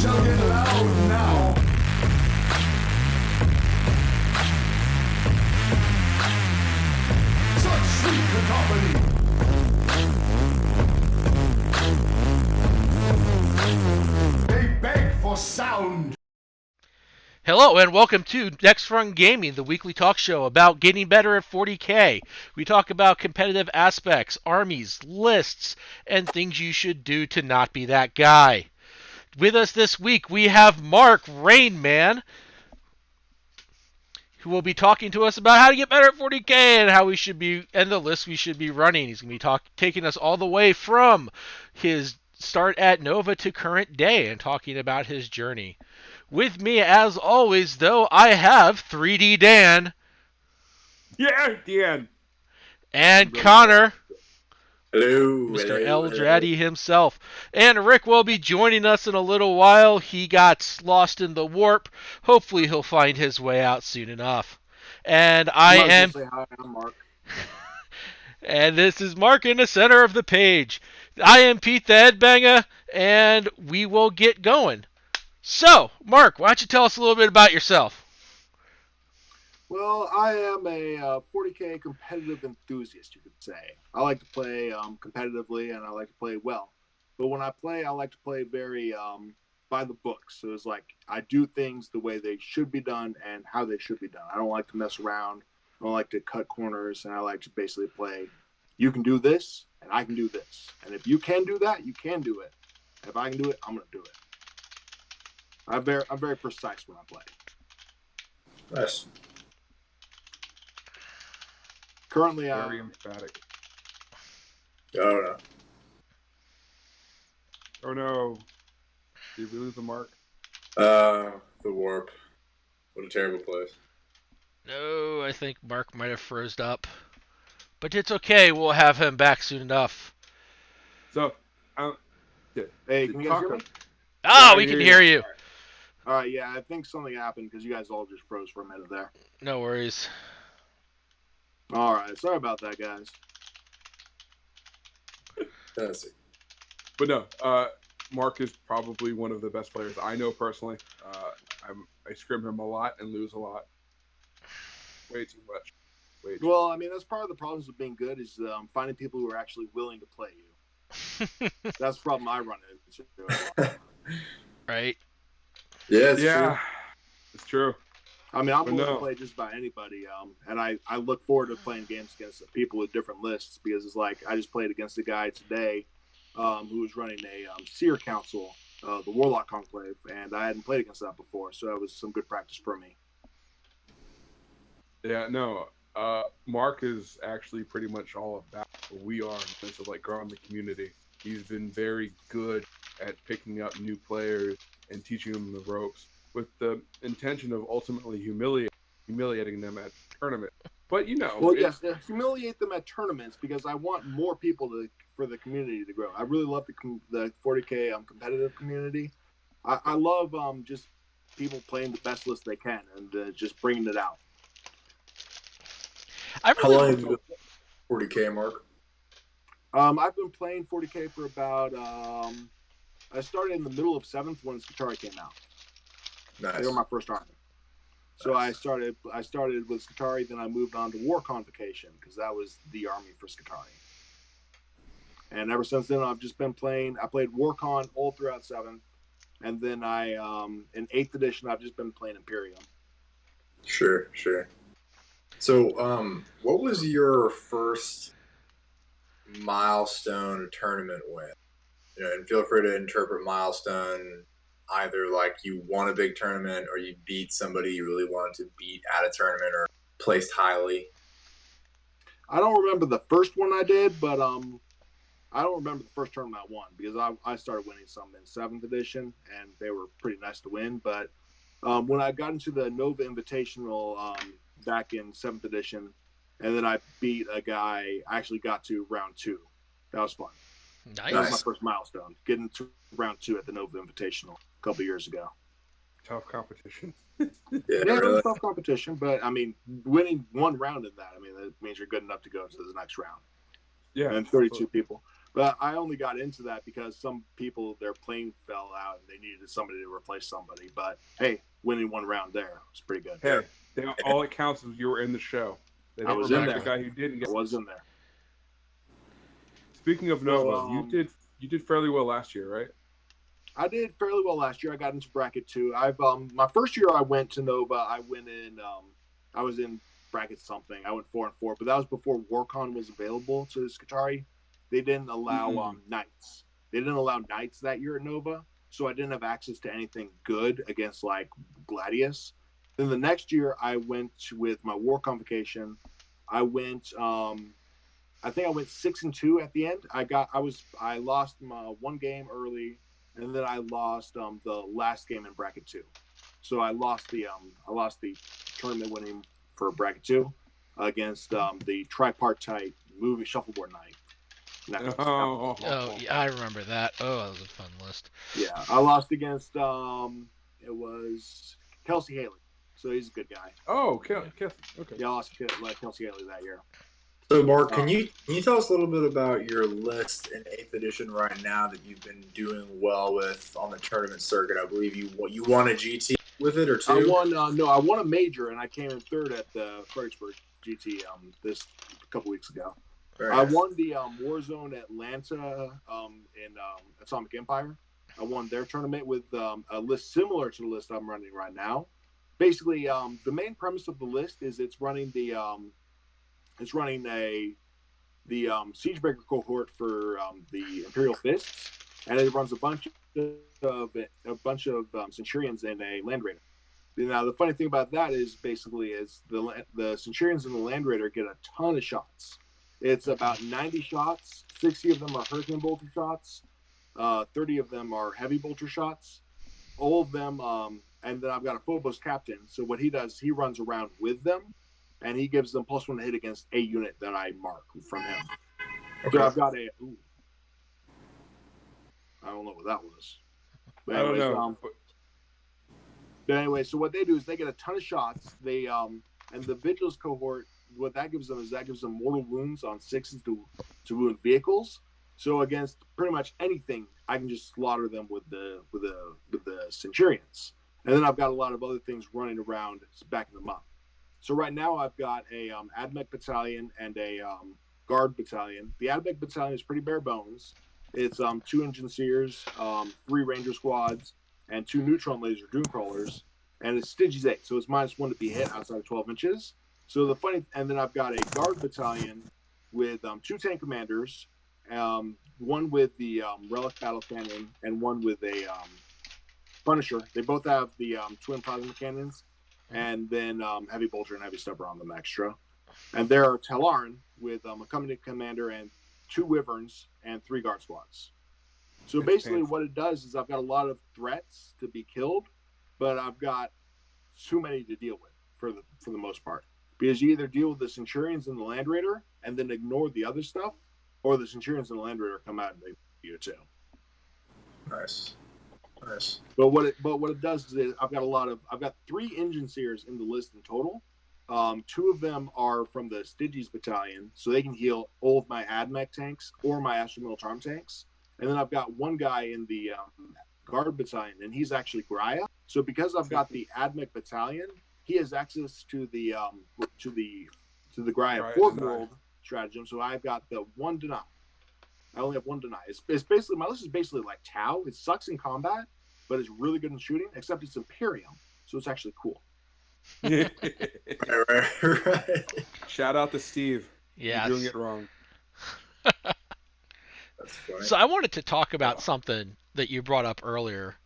shall get loud now. Such sweet cacophony. They beg for sound. Hello and welcome to NextRungGaming, the weekly talk show about getting better at 40K. We talk about competitive aspects, armies, lists, and things you should do to not be that guy. With us this week, we have Mark Rainman, who will be talking to us about how to get better at 40K and how we should be, and the list we should be running. He's going to be taking us all the way from his start at Nova to current day and talking about his journey. With me, as always, though, I have 3D Dan. Yeah, Dan. And Connor. Hello. Mr. Hello, Eldradi himself. And Rick will be joining us in a little while. He got lost in the warp. Hopefully he'll find his way out soon enough. And I am... Say hi, I'm Mark. And this is Mark in the center of the page. I am Pete the Headbanger, and we will get going. So, Mark, why don't you tell us a little bit about yourself? Well, I am a 40K competitive enthusiast, you could say. I like to play competitively, and I like to play well. But when I play, I like to play very by the book. So it's like I do things the way they should be done and how they should be done. I don't like to mess around. I don't like to cut corners, and I like to basically play, you can do this, and I can do this. And if you can do that, you can do it. If I can do it, I'm going to do it. I'm very precise when I play. Nice. Currently, Very emphatic. Oh no. Oh no. Did we lose the Mark? The warp. What a terrible place. No, I think Mark might have froze up. But it's okay, we'll have him back soon enough. So, hey, can you guys hear me? Oh, Yeah, we can hear you. All right, yeah, I think something happened because you guys all just froze for a minute there. No worries. All right, sorry about that, guys. That's it. but no, Mark is probably one of the best players I know personally. I scrim him a lot and lose a lot. Way too much. Way too Well, I mean, that's part of the problems of being good is finding people who are actually willing to play you. That's the problem I run into. Right? Yeah, it's yeah, true. it's true. I mean, I'm But willing no. to play just about anybody, and I look forward to playing games against people with different lists because it's like I just played against a guy today who was running a Seer Council, the Warlock Conclave, and I hadn't played against that before, so it was some good practice for me. Yeah, no. Mark is actually pretty much all about what we are in terms of like growing the community. He's been very good at picking up new players and teaching them the ropes with the intention of ultimately humiliating them at tournament. But you know, Well, yes, humiliate them at tournaments because I want more people for the community to grow. I really love the 40K competitive community. I love just people playing the best list they can and just bringing it out. I How really long have you been 40K, Mark? I've been playing 40K for about. I started in the middle of 7th when Skatari came out. Nice. They were my first army. So I started with Skatari, then I moved on to War Convocation because that was the army for Skatari. And ever since then, I've just been playing. I played Warcon all throughout 7th, and then in 8th edition, I've just been playing Imperium. Sure. So, what was your first milestone tournament win? You know, and feel free to interpret milestone either like you won a big tournament or you beat somebody you really wanted to beat at a tournament or placed highly. I don't remember the first one I did, but I don't remember the first tournament I won because I started winning some in 7th edition, and they were pretty nice to win. But when I got into the Nova Invitational back in 7th edition, and then I beat a guy, I actually got to round 2. That was fun. nice. That was my first milestone, getting to round 2 at the Nova Invitational a couple years ago. tough competition. Yeah, Yeah, it really. was tough competition, but I mean, winning one round in that, I mean, that means you're good enough to go to the next round. Yeah, And 32 absolutely. people. But I only got into that because some people, their plane fell out and they needed somebody to replace somebody. But hey, winning one round there was pretty good. Hey, all it counts is you were in the show. They I didn't was bring in back there. the guy who didn't I get. was in there. Speaking of So, Nova, you did fairly well last year, right? I did fairly well last year. I got into bracket 2. I've my first year I went to Nova. I went in. I was in bracket something. I went 4-4, but that was before Warcon was available to Skatari. They didn't allow knights. They didn't allow knights that year at Nova, so I didn't have access to anything good against like Gladius. Then the next year I went with my War Convocation. I went. I think I went 6-2 at the end. I lost my one game early, and then I lost the last game in bracket 2. So I lost the tournament winning for bracket 2 against the tripartite movie shuffleboard night. Oh, yeah, I remember that. Oh, that was a fun list. Yeah, I lost against it was Kelsey Haley, so he's a good guy. Oh, okay. Yeah, I lost Kelsey Haley that year. So, Mark, can you tell us a little bit about your list in 8th edition right now that you've been doing well with on the tournament circuit? I believe you won a GT with it or two. I won I won a major and I came in 3rd at the Fredericksburg GT this a couple weeks ago. I won the Warzone Atlanta in Atomic Empire. I won their tournament with a list similar to the list I'm running right now. Basically, the main premise of the list is it's running the Siegebreaker cohort for the Imperial Fists, and it runs a bunch of Centurions and a Land Raider. Now, the funny thing about that is basically the Centurions and the Land Raider get a ton of shots. It's about 90 shots. 60 of them are Hurricane Bolter shots. 30 of them are Heavy Bolter shots. All of them, and then I've got a Phobos captain. So what he does, he runs around with them, and he gives them +1 to hit against a unit that I mark from him. Okay. So I've got I don't know what that was. But anyways, I don't know. But anyway, so what they do is they get a ton of shots. They and the Vigilance cohort, what that gives them is mortal wounds on 6s to wound vehicles. So against pretty much anything, I can just slaughter them with the Centurions. And then I've got a lot of other things running around backing them up. So right now I've got a AdMech battalion and a Guard battalion. The AdMech battalion is pretty bare bones. It's 2 Engine Seers, 3 Ranger squads, and 2 Neutron Laser Doomcrawlers. And it's Stygies 8, so it's -1 to be hit outside of 12 inches. So and then I've got a Guard battalion with 2 tank commanders, one with the Relic Battle Cannon and one with a Punisher. They both have the twin plasma cannons, and then Heavy Bolter and Heavy Stubber on them extra. And there are Talaran with a company commander and 2 Wyverns and 3 Guard squads. So basically what it does is I've got a lot of threats to be killed, but I've got too many to deal with for the most part. Because you either deal with the Centurions and the Land Raider and then ignore the other stuff, or the Centurions and the Land Raider come out and they you too. Nice. But what it does is I've got 3 Engine Seers in the list in total. 2 of them are from the Stygies battalion, so they can heal all of my AdMech tanks or my Astral Militarum tanks. And then I've got one guy in the Guard battalion, and he's actually Graia. So because I've got the AdMech battalion, he has access to the Graia Fort World stratagem. So I've got the 1 deny. I only have 1 deny. It's basically, my list is basically like Tau. It sucks in combat, but it's really good in shooting, except it's Imperium, so it's actually cool. right. Shout out to Steve. Yeah, You're doing it wrong. That's funny. So I wanted to talk about something that you brought up earlier,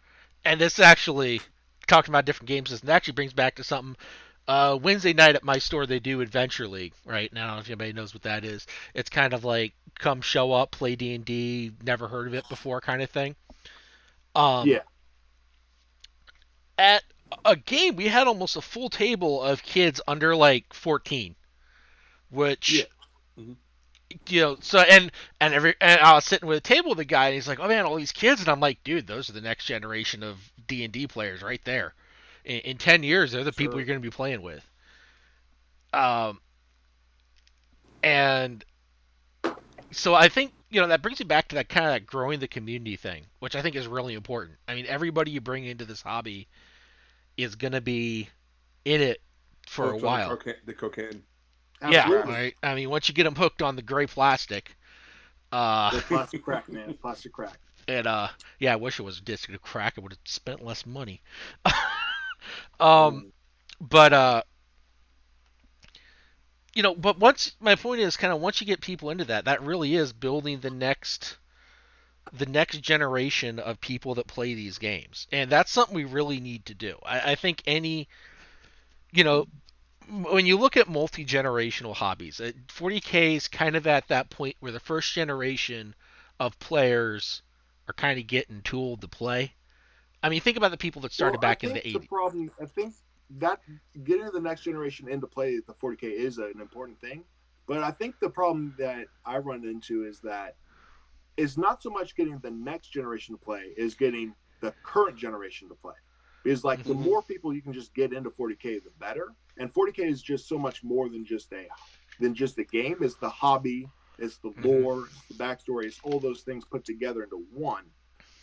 and this actually talking about different games. This actually brings back to something. Wednesday night at my store, they do Adventure League. Right now, if anybody knows what that is, it's kind of like come show up, play D&D, never heard of it before kind of thing. Yeah. At a game, we had almost a full table of kids under like 14, which, you know, so and I was sitting with a table with a guy, and he's like, "Oh man, all these kids," and I'm like, "Dude, those are the next generation of D&D players right there. In 10 years, they're the people you're going to be playing with." And so I think that brings me back to that kind of growing the community thing, which I think is really important. I mean, everybody you bring into this hobby is going to be in it for a Hooked on while. the cocaine. Yeah, Absolutely. right. I mean, once you get them hooked on the gray plastic, The plastic crack, man. Plastic crack. and yeah, I wish it was a disc of crack. I would have spent less money. um, but but once my point is kind of once you get people into that, that really is building the next generation of people that play these games, and that's something we really need to do. I think you know, when you look at multi-generational hobbies, 40K is kind of at that point where the first generation of players are kind of getting tooled to play. I mean, think about the people that started back in the 80s. I think that getting the next generation into play the 40K is an important thing. But I think the problem that I run into is that it's not so much getting the next generation to play, is getting the current generation to play. Because like the more people you can just get into 40K, the better. And 40K is just so much more than just a game. It's the hobby, it's the lore, it's the backstory, it's all those things put together into one.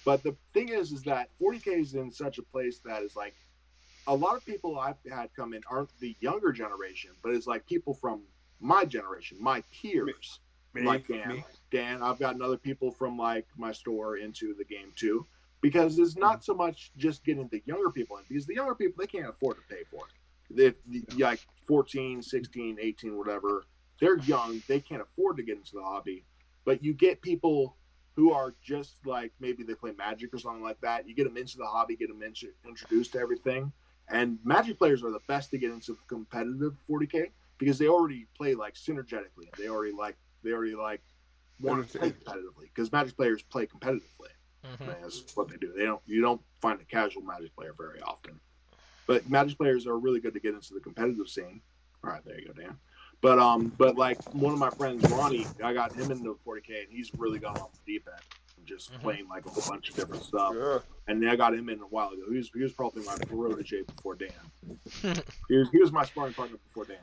But the thing is that 40K is in such a place that is like a lot of people I've had come in aren't the younger generation, but it's like people from my generation, my peers, like Dan. I've gotten other people from like my store into the game too, because it's not so much just getting the younger people in, because the younger people, they can't afford to pay for it. If like 14, 16, 18, whatever, they're young, they can't afford to get into the hobby. But you get people who are just like, maybe they play Magic or something like that. You get them into the hobby, get them introduced to everything. And Magic players are the best to get into competitive 40K because they already play like synergetically. They already want to play competitively because Magic players play competitively. That's what they do. You don't find a casual Magic player very often. But Magic players are really good to get into the competitive scene. All right, there you go, Dan. But like one of my friends, Ronnie, I got him into 40K, and he's really gone off the deep end, just playing like a whole bunch of different stuff. Yeah. And then I got him in a while ago. He was probably my protege before Dan. he was my sparring partner before Dan.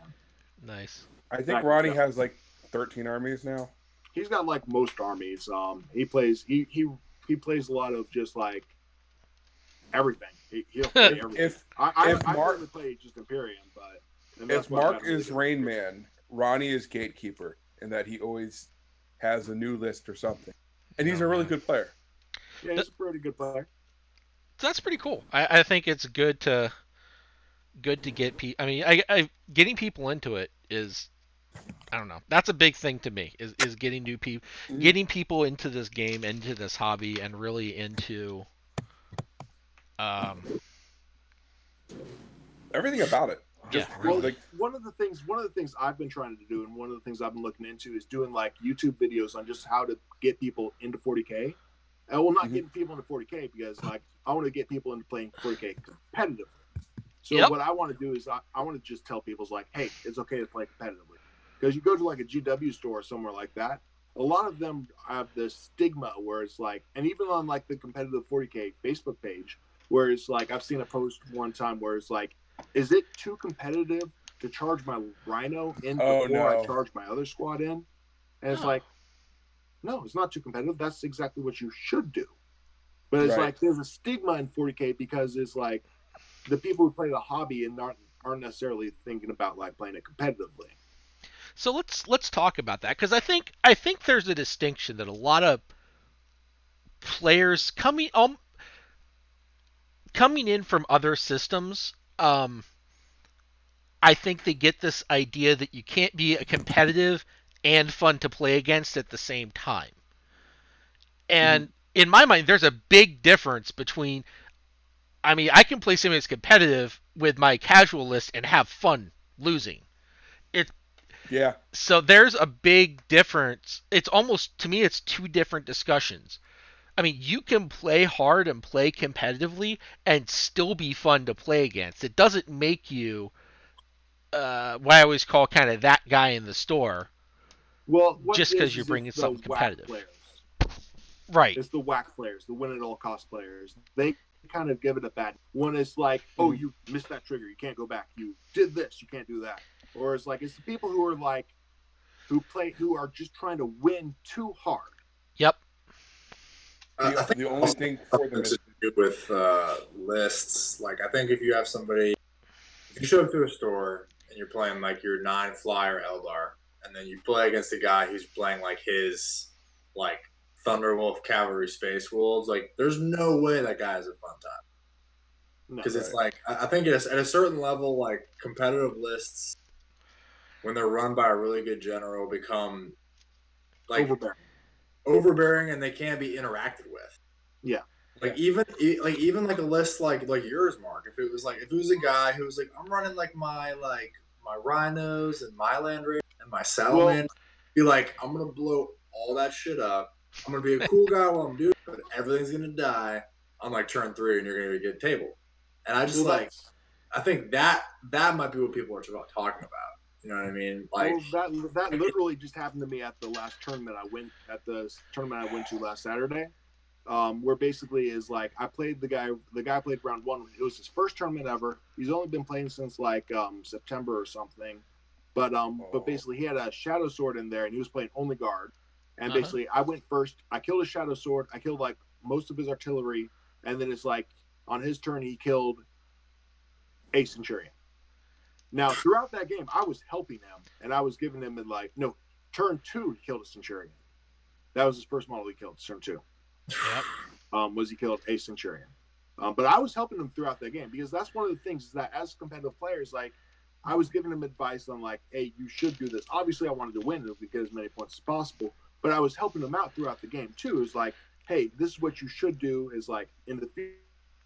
Nice. I think Ronnie has like 13 armies now. He's got like most armies. He plays he plays a lot of just like everything. He'll play everything. I really play just Imperium, but. If Mark is Rainman, Ronnie is Gatekeeper, in that he always has a new list or something. And he's a really good player. Yeah, he's a pretty good player. That's pretty cool. I think it's good to get people. I mean, getting people into it is, I don't know. That's a big thing to me. Is getting new people, getting people into this game, into this hobby, and really into everything about it. One of the things I've been trying to do, and one of the things I've been looking into, is doing like YouTube videos on just how to get people into 40K. Not getting people into 40K because like I want to get people into playing 40K competitively. So what I want to do is I want to just tell people like, hey, it's okay to play competitively. Because you go to like a GW store or somewhere like that, a lot of them have this stigma where it's like, and even on like the competitive 40K Facebook page, where it's like I've seen a post one time where it's like, is it too competitive to charge my Rhino in before I charge my other squad in? And it's like, no, it's not too competitive. That's exactly what you should do. But it's like there's a stigma in 40K because it's like the people who play the hobby and aren't necessarily thinking about like playing it competitively. So let's talk about that, because I think there's a distinction that a lot of players coming in from other systems. I think they get this idea that you can't be a competitive and fun to play against at the same time. And in my mind, there's a big difference between, I mean, I can play something that's competitive with my casual list and have fun losing. So there's a big difference. It's almost, to me, it's two different discussions. I mean, you can play hard and play competitively and still be fun to play against. It doesn't make you what I always call kind of that guy in the store. Well, just because you're bringing something competitive. Right. It's the whack players, the win at all cost players. They kind of give it a bad one. Is like, oh, you missed that trigger, you can't go back. You did this, you can't do that. Or it's like, it's the people who are like, who are just trying to win too hard. Yep. I think The only also thing for them something is to do with lists. Like, I think if you have somebody, if you show up to a store and you're playing like your 9-flyer Eldar, and then you play against a guy who's playing like his like Thunderwolf Cavalry Space Wolves, like there's no way that guy has a fun time. No. Because it's Right. like I think it's at a certain level, like competitive lists when they're run by a really good general become like Overbearing. and they can't be interacted with. Yeah. Like even like a list like yours, Mark. If it was a guy who was like, I'm running like my rhinos and my land raiders and my salamander, be like, I'm gonna blow all that shit up. I'm gonna be a cool guy while I'm doing it, but everything's gonna die on like turn 3 and you're gonna get table. And I just I think that might be what people are talking about. You know what I mean? Like that literally just happened to me at the last tournament I went to last Saturday. Where basically is like I played the guy played round 1. It was his first tournament ever. He's only been playing since like September or something. But basically he had a shadow sword in there and he was playing only guard. And basically I went first. I killed his shadow sword. I killed like most of his artillery, and then it's like on his turn he killed a centurion. Now throughout that game I was helping him and I was giving him turn 2 he killed a centurion. That was his first model he killed, turn 2. Yep. Was he killed a centurion. But I was helping him throughout that game because that's one of the things is that as competitive players, like I was giving him advice on like, hey, you should do this. Obviously I wanted to win and get as many points as possible, but I was helping him out throughout the game too. It's like, hey, this is what you should do is like in the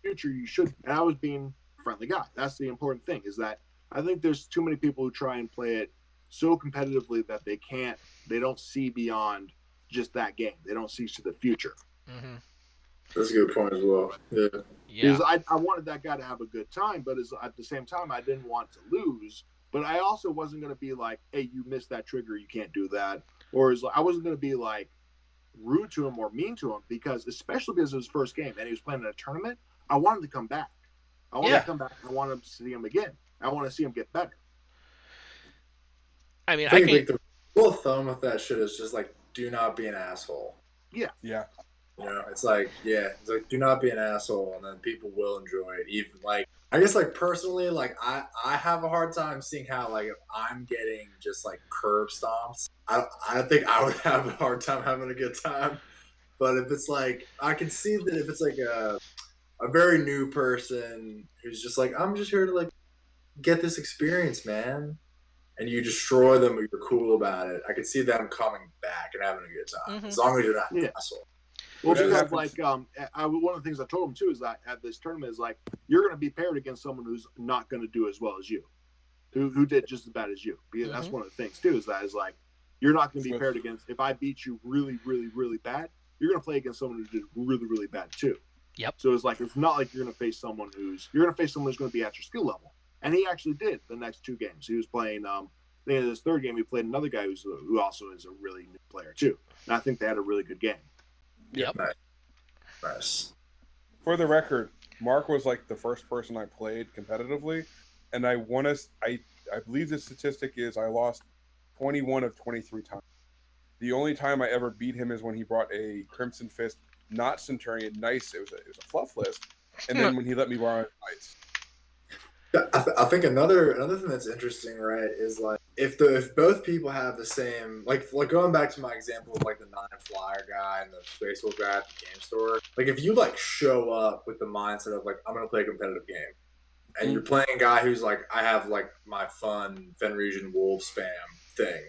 future you should, and I was being a friendly guy. That's the important thing is that I think there's too many people who try and play it so competitively that they don't see beyond just that game. They don't see to the future. Mm-hmm. that's a good point as well. Yeah. Because I wanted that guy to have a good time, but at the same time, I didn't want to lose. But I also wasn't going to be like, hey, you missed that trigger. You can't do that. Or I wasn't going to be like rude to him or mean to him because, especially because it was his first game and he was playing in a tournament, I wanted to come back. I wanted to come back. I wanted to see him again. I want to see him get better. I mean, I think like, the rule of thumb with that shit is just like, do not be an asshole. Yeah. Yeah. You know, it's like do not be an asshole, and then people will enjoy it. Even like, I guess like personally, like I have a hard time seeing how like if I'm getting just like curb stomps, I think I would have a hard time having a good time. But if it's like, I can see that if it's like a very new person who's just like, I'm just here to like get this experience, man, and you destroy them, but you're cool about it, I could see them coming back and having a good time, as long as you're not an asshole. Well, That because happens. like one of the things I told him too is that at this tournament is like you're going to be paired against someone who's not going to do as well as you, who did just as bad as you. Because that's one of the things too is that is like you're not going to be paired against. If I beat you really, really, really bad, you're going to play against someone who did really, really bad too. Yep. So it's like it's not like you're going to face someone who's going to be at your skill level, and he actually did the next 2 games. He was playing. In his 3rd game, he played another guy who also is a really new player too, and I think they had a really good game. Yep. Nice. For the record, Mark was like the first person I played competitively, and I believe the statistic is I lost 21 of 23 times. The only time I ever beat him is when he brought a Crimson Fist, not Centurion, nice. It was a fluff list, and then when he let me borrow Knights. I think another thing that's interesting, right, is like if both people have the same like going back to my example of like the 9-flyer guy and the Space Wolf guy at the game store, like if you like show up with the mindset of like I'm gonna play a competitive game, and you're playing a guy who's like I have like my fun Fenrisian wolf spam thing,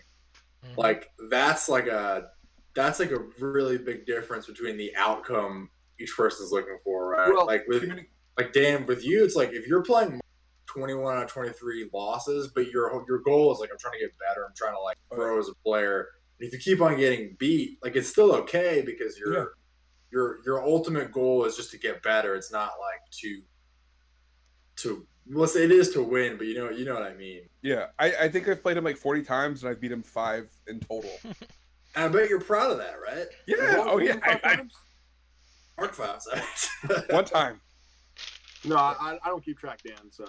like that's like a really big difference between the outcome each person's looking for, right? Well, like Dan, with you, it's like if you're playing 21 out of 23 losses, but your goal is like I'm trying to get better, I'm trying to like grow as a player. And if you keep on getting beat, like it's still okay because your ultimate goal is just to get better. It's not like to it is to win, but you know what I mean. Yeah, I think I've played him like 40 times and I've beat him 5 in total. And I bet you're proud of that, right? Yeah. Oh yeah. Mark 5 times. One time. No, I don't keep track, Dan. So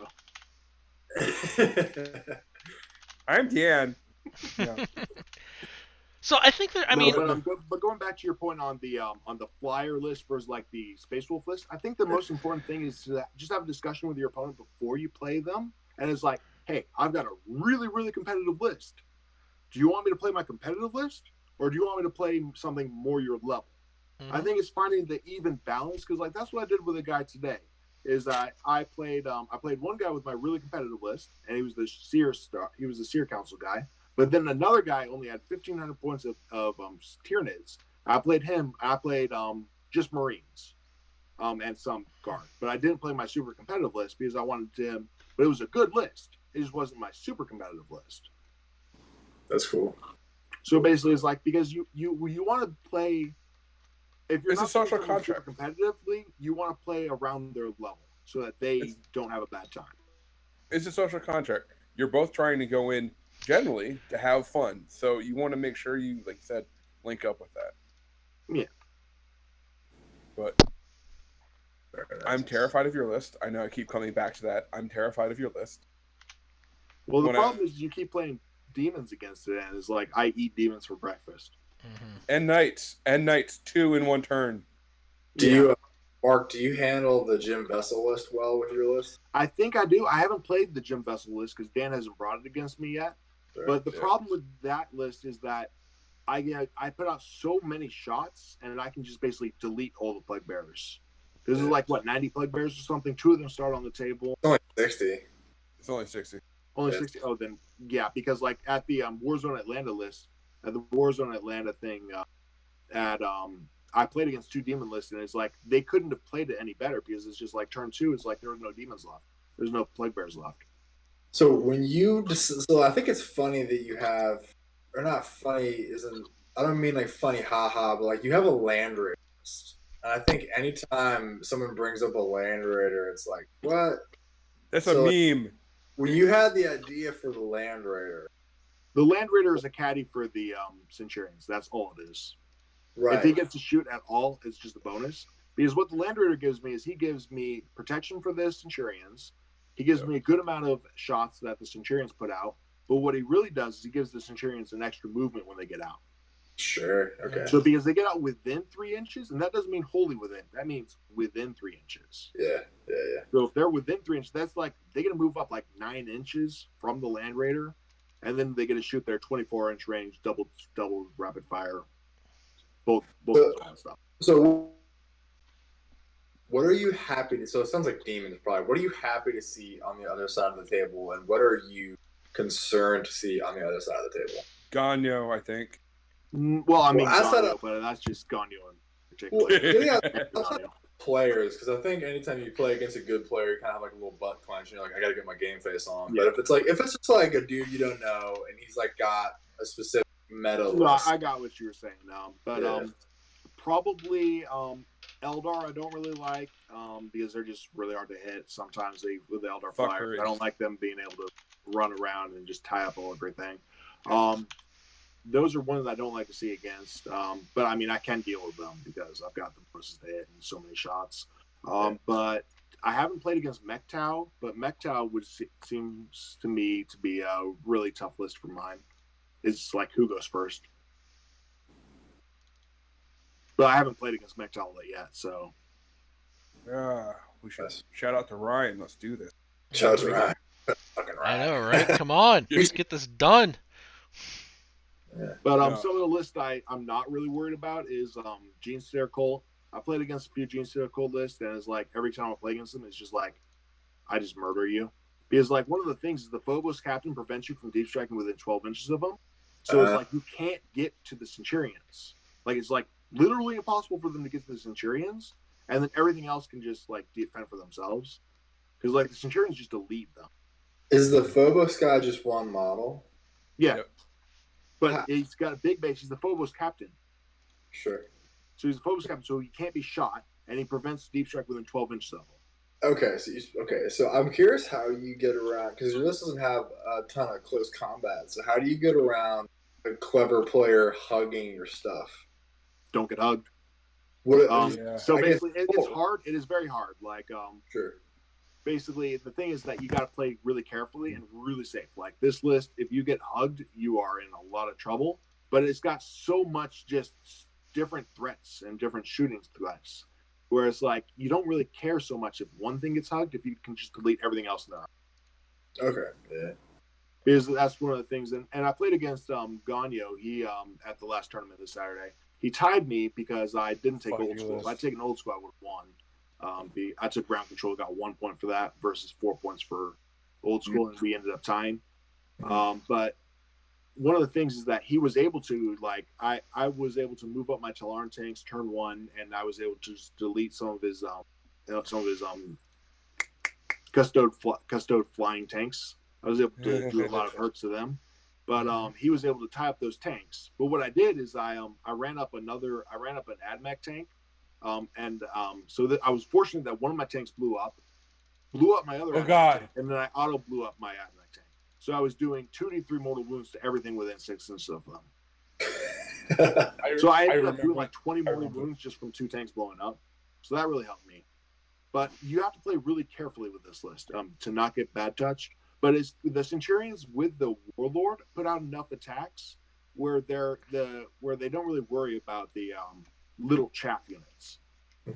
I'm Dan. Yeah. So I think that, I No, mean, but going back to your point on the flyer list versus like the Space Wolf list, I think the most important thing is to just have a discussion with your opponent before you play them, and it's like, hey, I've got a really really competitive list. Do you want me to play my competitive list, or do you want me to play something more your level? I think it's finding the even balance, because like that's what I did with a guy today. Is I played one guy with my really competitive list, and he was the Seer Council guy. But then another guy only had 1,500 points of Tyranids. I played him. I played just Marines, and some guard. But I didn't play my super competitive list because I wanted to. But it was a good list. It just wasn't my super competitive list. That's cool. So basically, it's like, because you want to play. If you're It's a not playing social someone super contract. competitively, you want to play around their level so that they don't have a bad time. It's a social contract. You're both trying to go in generally to have fun, so you want to make sure you, like you said, link up with that. Yeah. But I'm terrified of your list. I know I keep coming back to that. I'm terrified of your list. Well, the When problem is you keep playing demons against it, and it's like, I eat demons for breakfast. and knights 2 in one turn. Do you, Mark? Do you handle the Jim Vessel list well with your list? I think I do. I haven't played the Jim Vessel list because Dan hasn't brought it against me yet. Sure, But the problem with that list is that I put out so many shots, and I can just basically delete all the plague bearers. This is like, what, 90 plague bearers or something? 2 of them start on the table. It's only 60. It's only 60. Only 60. Oh, then yeah, because like at the Warzone Atlanta list, at the Warzone Atlanta thing, I played against 2 demon lists, and it's like they couldn't have played it any better because it's just like turn 2, it's like there was no demons left. There's no plague bears left. So when so I think it's funny that you have, or not funny, isn't, I don't mean like funny haha, but like you have a land raider list. And I think anytime someone brings up a land raider, it's like, what? That's So, a meme. When you had the idea for the land raider, The land raider is a caddy for the Centurions. That's all it is. right? If he gets to shoot at all, it's just a bonus. Because what the land raider gives me is he gives me protection for the Centurions. He gives me a good amount of shots that the Centurions put out. But what he really does is he gives the Centurions an extra movement when they get out. Sure. Okay. So because they get out within 3 inches, and that doesn't mean wholly within. That means within 3 inches. Yeah. So if they're within 3 inches, that's like they get to move up like 9 inches from the land raider, and then they get to shoot their 24-inch range, double rapid fire, both kind of stuff. So what are you happy to? So it sounds like demons probably. What are you happy to see on the other side of the table, and what are you concerned to see on the other side of the table? Ganyo, I think. Well, I mean, outside Ganyo, of, but that's just Ganyo in particular. Well, outside of players, because I think anytime you play against a good player, you kind of have like a little butt clench. You're like, I got to get my game face on. Yeah. But if it's just like a dude you don't know, and he's like got a specific meta list. I got what you were saying now, but probably Eldar I don't really like because they're just really hard to hit. Sometimes with the Eldar flyers, I don't like them being able to run around and just tie up everything. Those are ones I don't like to see against. But I mean, I can deal with them because I've got the bonuses to hit and so many shots. But I haven't played against Mektow, but Mektow seems to me to be a really tough list for mine. It's like who goes first. But I haven't played against Mektow yet, so. Yeah, we should shout out to Ryan. Let's do this. Shout out to Ryan. Fucking Ryan. I know, right? Come on, let's get this done. Yeah. But some of the lists I'm not really worried about is Gene Slayer Cult. I played against a few Gene Slayer Cult lists, and it's like every time I play against them, it's just like I just murder you. Because like one of the things is the Phobos captain prevents you from deep striking within 12 inches of them. So it's like you can't get to the Centurions. Like it's like literally impossible for them to get to the Centurions, and then everything else can just like defend for themselves. Because like the Centurions just delete them. Is the Phobos guy just one model? Yeah. Yep. But he's got a big base. He's the Phobos captain. Sure. So he's the Phobos captain, so he can't be shot, and he prevents deep strike within 12 inches of him. Okay, so I'm curious how you get around, because your list doesn't have a ton of close combat. So how do you get around a clever player hugging your stuff? Don't get hugged. So basically, it's hard. It is very hard. Like, sure. Basically, the thing is that you got to play really carefully and really safe. Like this list, if you get hugged, you are in a lot of trouble but it's got so much just different threats and different shooting threats. Whereas like you don't really care so much if one thing gets hugged if you can just delete everything else in there. Okay. Yeah. Because that's one of the things. And I played against Ganyo. He at the last tournament this Saturday. He tied me because I didn't take old school. If I'd taken old school, I would have won. I took ground control, got 1 point for that versus 4 points for old school, and we ended up tying. But one of the things is that he was able to, like, I was able to move up my Talaran tanks turn 1, and I was able to just delete some of his custode flying tanks. I was able to do a lot of hurts to them, but he was able to tie up those tanks. But what I did is I ran up an AdMech tank, so that I was fortunate that one of my tanks blew up my other AdMech tank, and then I auto blew up my AdMech tank. So I was doing 2d3 mortal wounds to everything within 6 inches of them. So I ended up doing like 20 mortal wounds just from 2 tanks blowing up. So that really helped me. But you have to play really carefully with this list to not get bad touched. But the Centurions with the Warlord put out enough attacks where they don't really worry about the little chaff units.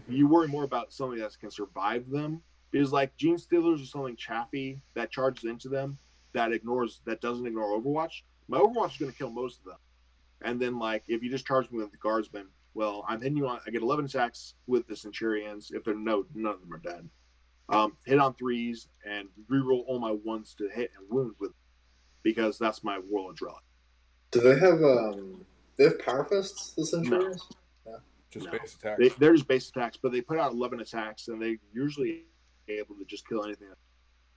You worry more about something that can survive them. Because like Gene Stealers or something chaffy that charges into them that doesn't ignore Overwatch. My Overwatch is going to kill most of them. And then like if you just charge me with the Guardsmen, well, I'm hitting you on. I get 11 attacks with the Centurions. If they're none of them are dead. Hit on 3s and reroll all my 1s to hit and wound with, because that's my Warlord Relic. Do they have power fists, the Centurions? No. Just base attacks. They're just base attacks, but they put out 11 attacks, and they usually able to just kill anything.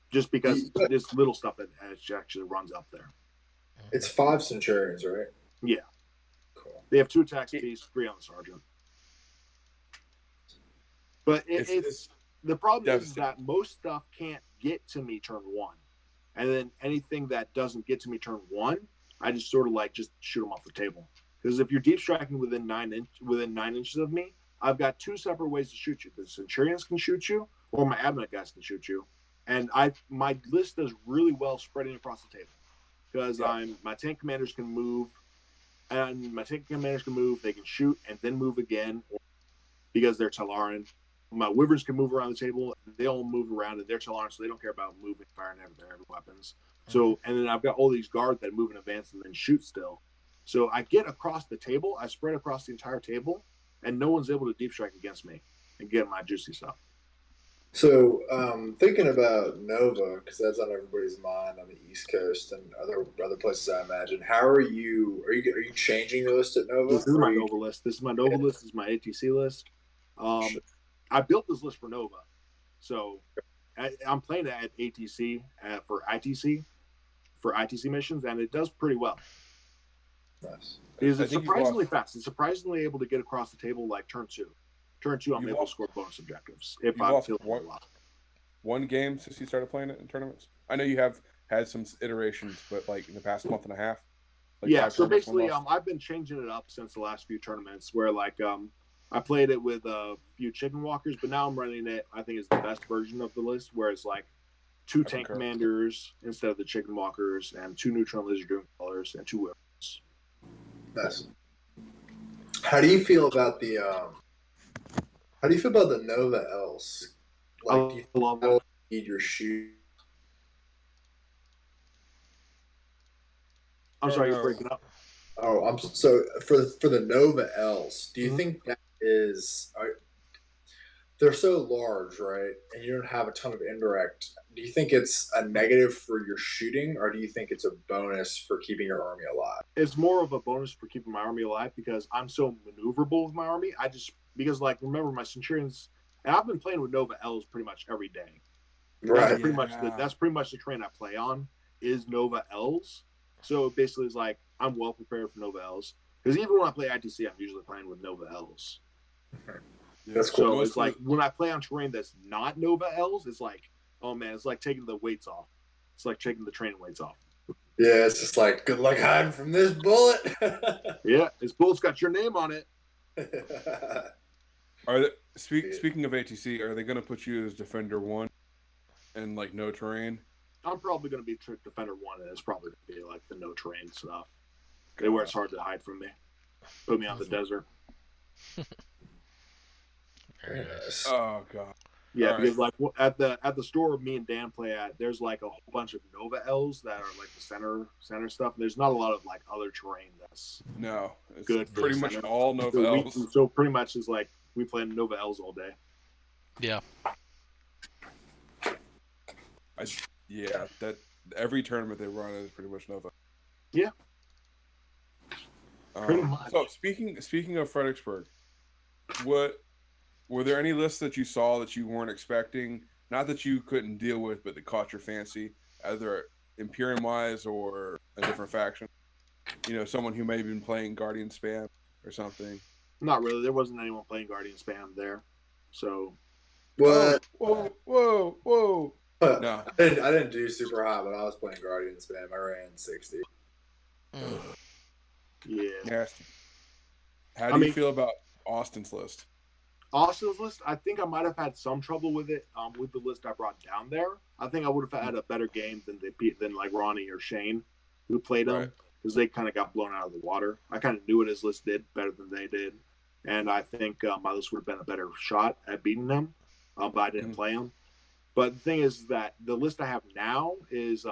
Just because there's little stuff that actually runs up there. It's 5 Centurions, right? Yeah. Cool. They have 2 attacks apiece, 3 on the Sergeant. But it's the problem is that most stuff can't get to me turn 1. And then anything that doesn't get to me turn 1, I just sort of like just shoot them off the table. Because if you're deep striking within 9 inches of me, I've got 2 separate ways to shoot you. The Centurions can shoot you, or my AdMech guys can shoot you. And my list does really well spreading across the table. Because my tank commanders can move, and they can shoot and then move again, because they're Talaran. My Wyverns can move around the table. They all move around, and they're Talaran, so they don't care about moving, firing their heavy weapons. So, and then I've got all these guards that move in advance and then shoot still. So I get across the table, I spread across the entire table, and no one's able to deep strike against me and get my juicy stuff. So, thinking about Nova, because that's on everybody's mind on the East Coast and other places, I imagine. How are you? Are you changing the list at Nova? This is my Nova list. This is my Nova list. This is my ATC list. I built this list for Nova, so I'm playing it at ATC for ITC missions, and it does pretty well. Nice. Because it's surprisingly fast. It's surprisingly able to get across the table like turn 2. Turn 2, I'm able to score bonus objectives if I'm feeling one game since you started playing it in tournaments. I know you have had some iterations, but like in the past month and a half. Like so basically, I've been changing it up since the last few tournaments. Where like I played it with a few chicken walkers, but now I'm running it. I think it's the best version of the list, where it's like 2 tank commanders instead of the chicken walkers, and 2 neutron lizard doom callers, and 2 weapons. Nice. How do you feel about the Nova Else? Like, do you love how you need your shoe? I'm sorry, you're breaking up. Oh, so for the Nova Else, do you think that is? They're so large, right? And you don't have a ton of indirect. Do you think it's a negative for your shooting, or do you think it's a bonus for keeping your army alive? It's more of a bonus for keeping my army alive because I'm so maneuverable with my army. Because like remember my Centurions, and I've been playing with Nova L's pretty much every day. Right. That's pretty much the train I play on is Nova L's. So basically, it's like I'm well prepared for Nova L's because even when I play ITC, I'm usually playing with Nova L's. That's cool. So it's like when I play on terrain that's not Nova L's, it's like, oh man, it's like taking the weights off. It's like taking the training weights off. Yeah, it's just like, good luck hiding from this bullet. Yeah, this bullet's got your name on it. Speaking of ATC, are they going to put you as Defender 1 and like no terrain? I'm probably going to be Defender 1, and it's probably going to be like the no terrain stuff. They where it's hard to hide from me. Put me on the desert. Very nice. Uh, Oh god. Yeah, All right. because like at the store me and Dan play at, there's like a whole bunch of Nova L's that are like the center stuff. And there's not a lot of like other terrain that's No, it's good for pretty the much center. all novels. So pretty much is like we play Nova L's all day. Yeah. Yeah, that every tournament they run is pretty much Nova. Yeah. Pretty much. So speaking of Fredericksburg, what were there any lists that you saw that you weren't expecting? Not that you couldn't deal with, but that caught your fancy, either Imperium wise or a different faction? You know, someone who may have been playing Guardian Spam or something. Not really. There wasn't anyone playing Guardian Spam there. So What? Oh, whoa. No. I didn't do super hot, but I was playing Guardian Spam. I ran 60. Mm. yeah. Nasty. How do you feel about Austin's list? Austin's list, I think I might have had some trouble with it. With the list I brought down there, I think I would have had a better game than like Ronnie or Shane, who played him, because they kind of got blown out of the water. I kind of knew what his list did better than they did, and I think my list would have been a better shot at beating them, but I didn't play him. But the thing is that the list I have now is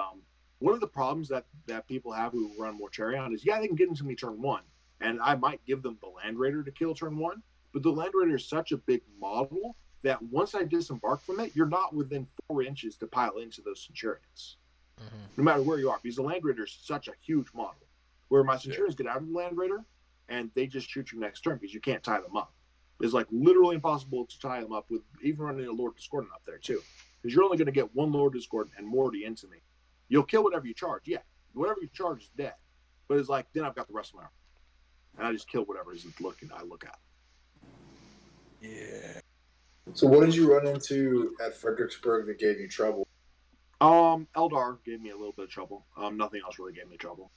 one of the problems that people have who run more Charion is, yeah, they can get into me turn one, and I might give them the Land Raider to kill turn one. But the Land Raider is such a big model that once I disembark from it, you're not within 4 inches to pile into those Centurions, no matter where you are, because the Land Raider is such a huge model. Where my Centurions get out of the Land Raider and they just shoot you next turn because you can't tie them up. It's like literally impossible to tie them up with even running a Lord Discordant up there too, because you're only going to get one Lord Discordant and Morty into me. You'll kill whatever you charge. Yeah, whatever you charge is dead. But it's like then I've got the rest of my army, and I just kill whatever is I look at. Yeah. So what did you run into at Fredericksburg that gave you trouble? Eldar gave me a little bit of trouble. Nothing else really gave me trouble.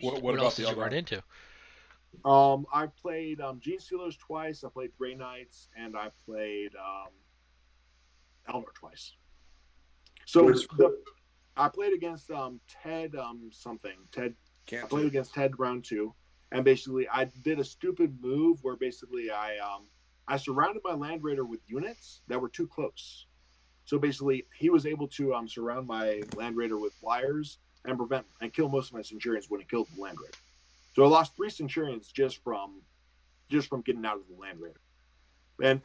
What What about else the did you other? run into? I played Gene Stealers twice. I played Grey Knights, and I played Eldar twice. So I played against Ted something. Ted. I played against Ted round 2, and basically I did a stupid move where basically I surrounded my Land Raider with units that were too close. So basically he was able to surround my Land Raider with flyers and prevent and kill most of my Centurions when he killed the Land Raider. So I lost 3 Centurions just from getting out of the Land Raider.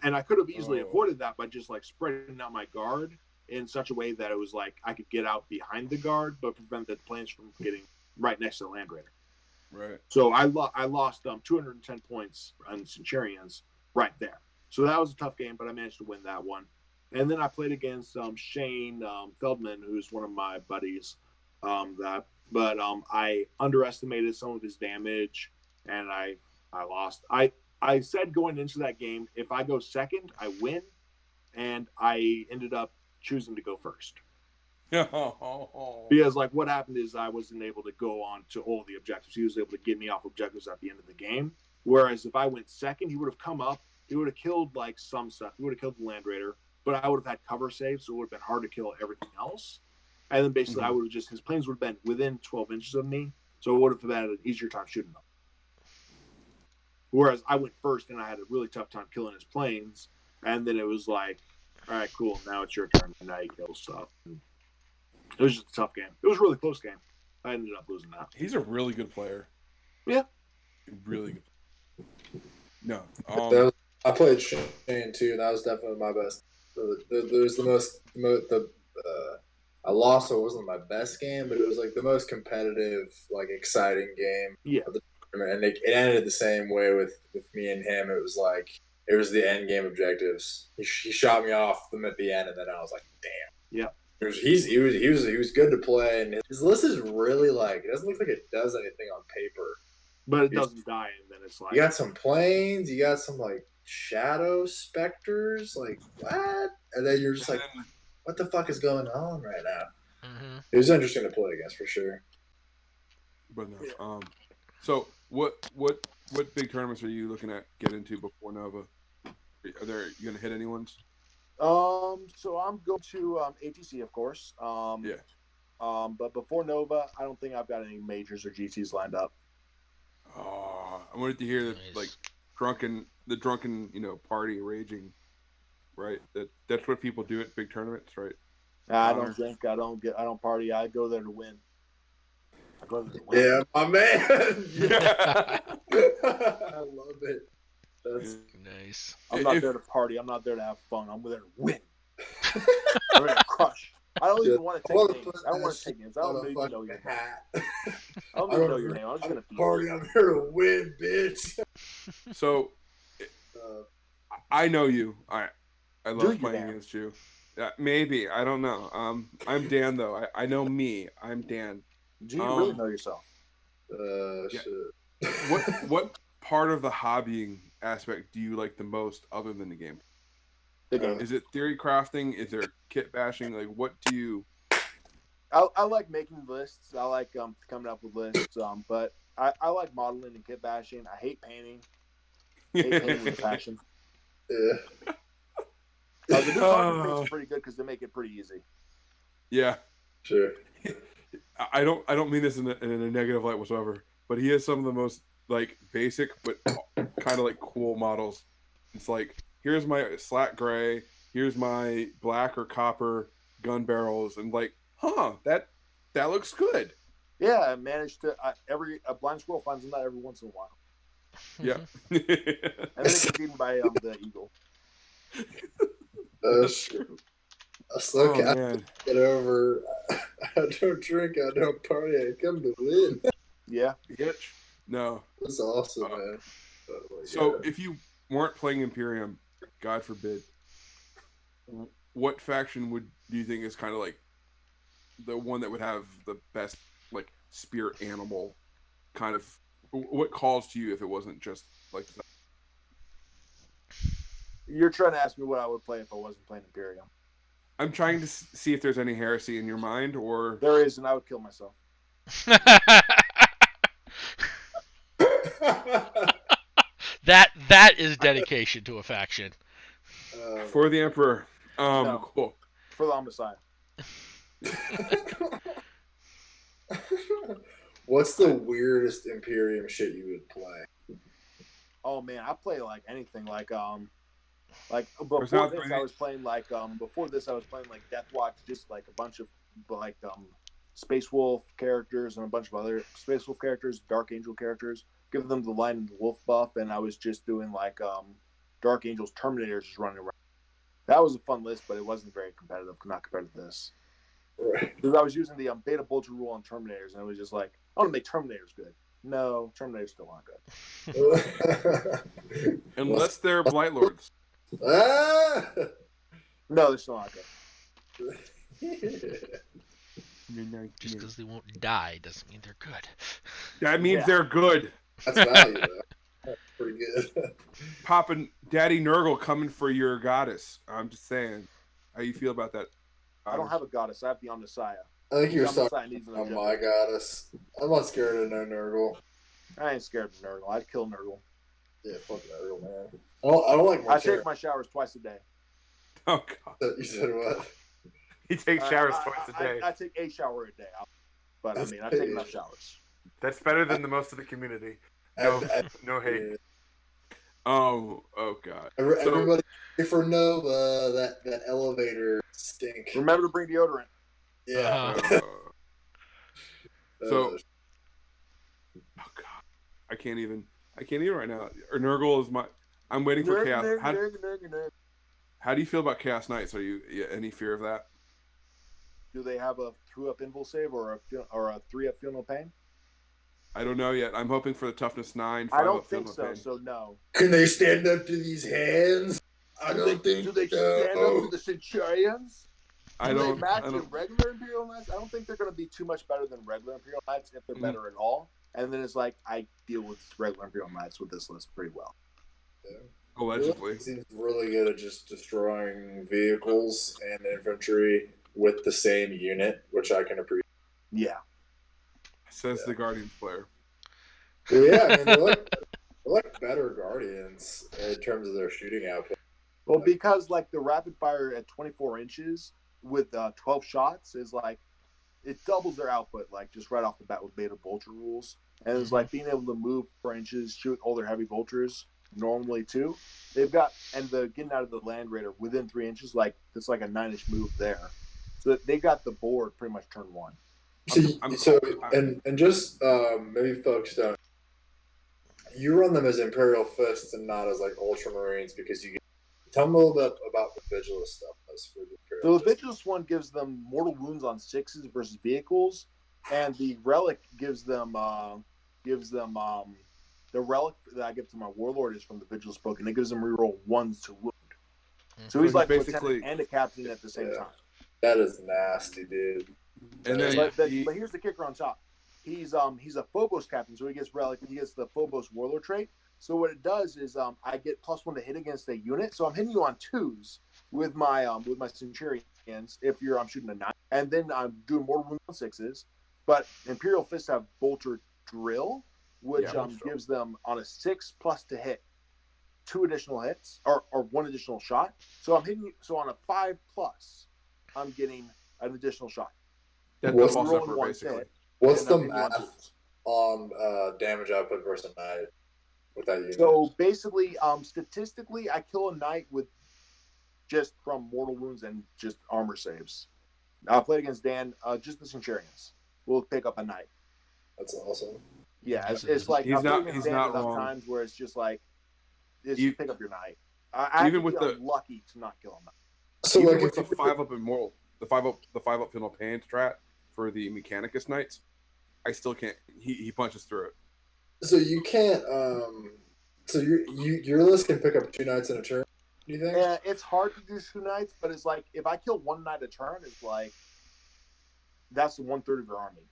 And I could have easily avoided that by just like spreading out my guard in such a way that it was like I could get out behind the guard but prevent the planes from getting right next to the Land Raider. Right. So I lost 210 points on Centurions right there. So that was a tough game, but I managed to win that one. And then I played against Shane Feldman, who's one of my buddies. I underestimated some of his damage, and I lost. I said going into that game, if I go second, I win, and I ended up choosing to go first. Because like what happened is I wasn't able to go on to all the objectives. He was able to get me off objectives at the end of the game. Whereas if I went second, he would have come up. He would have killed like some stuff. He would have killed the Land Raider, but I would have had cover saves, so it would have been hard to kill everything else. And then basically I would have his planes would have been within 12 inches of me, so it would have had an easier time shooting them. Whereas I went first and I had a really tough time killing his planes, and then it was like, all right, cool, now it's your turn, and now you kill stuff. And it was just a tough game. It was a really close game. I ended up losing that. He's a really good player. Yeah. Really good. No. I played Shane too. That was definitely my best. It was the most. I lost, so it wasn't my best game, but it was like the most competitive, like exciting game. Yeah. Of the tournament. And it ended the same way with me and him. It was like it was the end game objectives. He shot me off them at the end, and then I was like, damn. Yeah. He was good to play, and his list is really like it doesn't look like it does anything on paper, but it doesn't die, and then it's like you got some planes, you got some like shadow specters, like what? And then you're just like, what the fuck is going on right now? Mm-hmm. It was interesting to play against for sure. But no. So what big tournaments are you looking at get into before Nova? You gonna hit anyone's? So I'm going to ATC, of course. Yeah. But before Nova, I don't think I've got any majors or GTs lined up. Oh, I wanted to hear that, Nice. like the drunken, party raging, right? That's what people do at big tournaments, right? I Honor. don't drink. I don't party. I go there to win. I go there to win. Yeah, my man. Yeah. I love it. That's Nice. I'm not If- there to party. I'm not there to have fun. I'm there to win. I'm there to crush. I don't even want to take names. I don't want to take names. I don't even know your name. hat. I don't even know your name. I'm just gonna beat Party, you. I'm here to win, bitch. So I know you. I Do love you playing now? against you. Maybe I don't know. I'm Dan though. I know me. I'm Dan. Do you really know yourself? Yeah. Shit. What part of the hobbying aspect do you like the most, other than the game? The game. Is it theory crafting? Is there kit bashing? Like, what do you? I like making lists. I like coming up with lists. But I like modeling and kit bashing. I hate painting. I hate painting with a passion. Yeah. The new cartridge makes it pretty good because they make it pretty easy. Yeah, Sure. I don't mean this in a negative light whatsoever, but he has some of the most like basic but kind of like cool models. It's like, here's my slack gray, here's my black or copper gun barrels, and like, that looks good. Yeah, I managed to. A blind squirrel finds them out every once in a while, Yeah. and then it gets eaten by the eagle. That's Shit. true. I still Oh can't man. get over. I don't drink. I don't party. I come to win. Yeah. Bitch. No. That's awesome, man. So if you weren't playing Imperium, God forbid, what faction do you think is kind of like the one that would have the best like spirit animal kind of? What calls to you if it wasn't just like that? You're trying to ask me what I would play if I wasn't playing Imperium. I'm trying to see if there's any heresy in your mind, or There is, and I would kill myself. That is dedication to a faction. for the Emperor. No. Cool. For the Messiah. What's the weirdest Imperium shit you would play? Oh man, I play like anything. Like There's before not this, many- I was playing like Death Watch, just like a bunch of like Space Wolf characters and a bunch of other Space Wolf characters, Dark Angel characters. Give them the Lion and the Wolf buff, and I was just doing like Dark Angels, Terminators, just running around. That was a fun list, but it wasn't very competitive. Not compared to this. Right. Because I was using the Beta Bulger rule on Terminators, and it was just like, I want to make Terminators good. No, Terminators still aren't good. Unless they're Blight Lords. Ah! No, they're still not good. Just because they won't die doesn't mean they're good. That means Yeah. they're good. That's value, though. That's pretty good. Poppin' Daddy Nurgle coming for your goddess. I'm just saying. How you feel about that? I don't have a goddess. I have the Omnissiah. I think you're The stuck Omnissiah needs an on agenda. my goddess. I'm not scared of no Nurgle. I ain't scared of Nurgle. I'd kill Nurgle. Yeah, fuck Nurgle, man. I don't like my I take my showers twice a day. Oh god. You said what? He takes showers twice a day. I take a shower a day. But I mean, I take enough showers. That's better than the most of the community. No, no hate. Oh god. Everybody for Nova, that elevator stink. Remember to bring deodorant. Yeah. So, oh god, I can't even right now. Or Nurgle is my. I'm waiting for Chaos. How do you feel about Chaos Knights? Are you any fear of that? Do they have a 2-up invul save or a 3-up feel no pain? I don't know yet. I'm hoping for the toughness 9. I don't 5-up feel think no so. pain. So no. Can they stand up to these hands? I don't think Do they stand up to the Centurions? I Do don't. they match I with don't. regular Imperial Knights? I don't think they're going to be too much better than regular Imperial Knights if they're better at all. And then it's like, I deal with regular Imperial Knights with this list pretty well. Allegedly. It seems really good at just destroying vehicles and infantry with the same unit, which I can appreciate. Yeah. Says the Guardians player. But yeah, I mean, they're like better Guardians in terms of their shooting output. Well, because like the rapid fire at 24 inches with 12 shots is like it doubles their output, like just right off the bat with beta bolter rules. And it's like being able to move 4 inches, shoot all their heavy bolters normally too. They've got, and the getting out of the land raider within 3 inches, like it's like a 9-inch move there. So they got the board pretty much turn 1. And just maybe folks don't. You run them as Imperial Fists and not as like Ultramarines because you get. Tell them a little bit about the Vigilus stuff. For the Imperial So the Vigilus one gives them mortal wounds on 6s versus vehicles, and the relic gives them the relic that I give to my warlord is from the Vigilus book, and it gives them reroll 1s to wound. So he's like lieutenant and a captain at the same time. That is nasty, dude. And then, but here's the kicker on top. He's a Phobos captain, so he gets relic. He gets the Phobos warlord trait. So what it does is I get +1 to hit against a unit. So I'm hitting you on 2s with my Centurions if I'm shooting a 9, and then I'm doing mortal wounds on 6s. But Imperial Fists have bolter drill, which gives them on a 6+ to hit 2 additional hits or 1 additional shot. So I'm hitting you. So on a 5+, I'm getting an additional shot. That's separate, basically. What's the math on damage output versus a knight with that unit? So basically, statistically, I kill a knight with just from mortal wounds and just armor saves. I played against Dan. Just the Centurions will pick up a knight. That's awesome. Yeah, it's like he's not wrong. Times where it's just like just pick up your knight. I even with the lucky to not kill him. So even like with the 5-up and moral, the 5-up final pain strat for the Mechanicus Knights, I still can't. He punches through it. So you can't. So your list can pick up 2 knights in a turn. Do you think? Yeah, it's hard to do 2 knights, but it's like if I kill 1 knight a turn, it's like that's 1/3 of your army.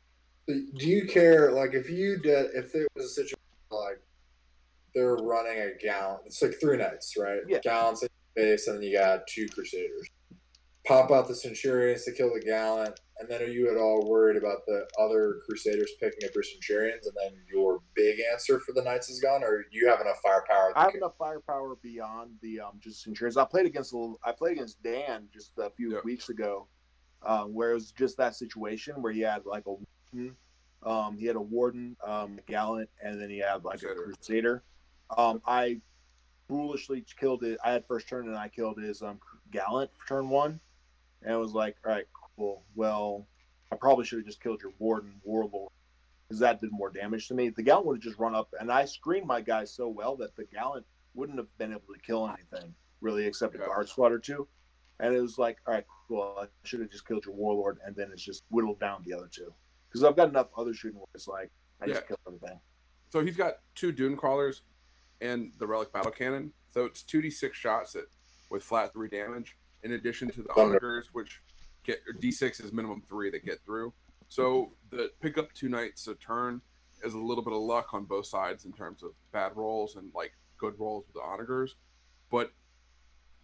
Do you care? Like if there was a situation like they're running a gallant, it's like 3 knights, right? Yeah. Gallants in base, and then you got 2 crusaders. Pop out the Centurions to kill the gallant, and then are you at all worried about the other crusaders picking up your Centurions, and then your big answer for the knights is gone, or do you have enough firepower? I have enough firepower beyond the just Centurions. I played against Dan just a few weeks ago, where it was just that situation where he had like a warden, a gallant, and then he had like a crusader. I foolishly killed it. I had first turn, and I killed his gallant for turn 1. And it was like, all right, cool. Well, I probably should have just killed your warlord because that did more damage to me. The gallant would have just run up, and I screened my guys so well that the gallant wouldn't have been able to kill anything really, except a guard squad or 2. And it was like, all right, cool. I should have just killed your warlord, and then it's just whittled down the other 2 because I've got enough other shooting where it's like I just killed everything. So he's got 2 Dune Crawlers and the Relic Battle Cannon. So it's 2d6 shots with flat 3 damage. In addition to the onagers, which get D6 is minimum 3 that get through. So the pick up 2 knights a turn is a little bit of luck on both sides in terms of bad rolls and like good rolls with the onagers. But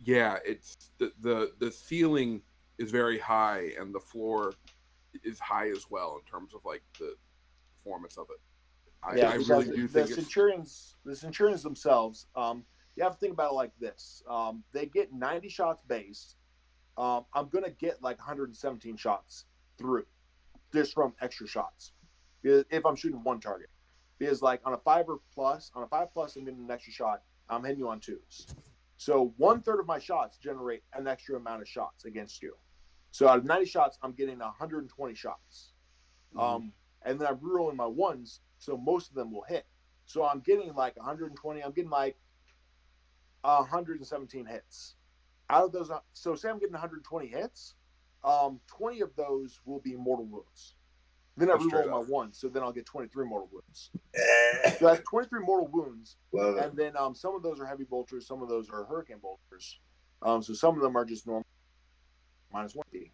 yeah, it's the ceiling is very high and the floor is high as well in terms of like the performance of it. I really do think the Centurions themselves. You have to think about it like this. They get 90 shots base. I'm going to get like 117 shots through just from extra shots if I'm shooting 1 target. Because like on a 5 plus, I'm getting an extra shot. I'm hitting you on 2s. So 1/3 of my shots generate an extra amount of shots against you. So out of 90 shots, I'm getting 120 shots. And then I'm rerolling my 1s, so most of them will hit. So I'm getting like 120. I'm getting like 117 hits. Out of those, so say I'm getting 120 hits, 20 of those will be mortal wounds. Then I reroll my 1, so then I'll get 23 mortal wounds. So that's 23 mortal wounds, and then some of those are heavy bolters, some of those are hurricane bolters. So some of them are just normal -1D.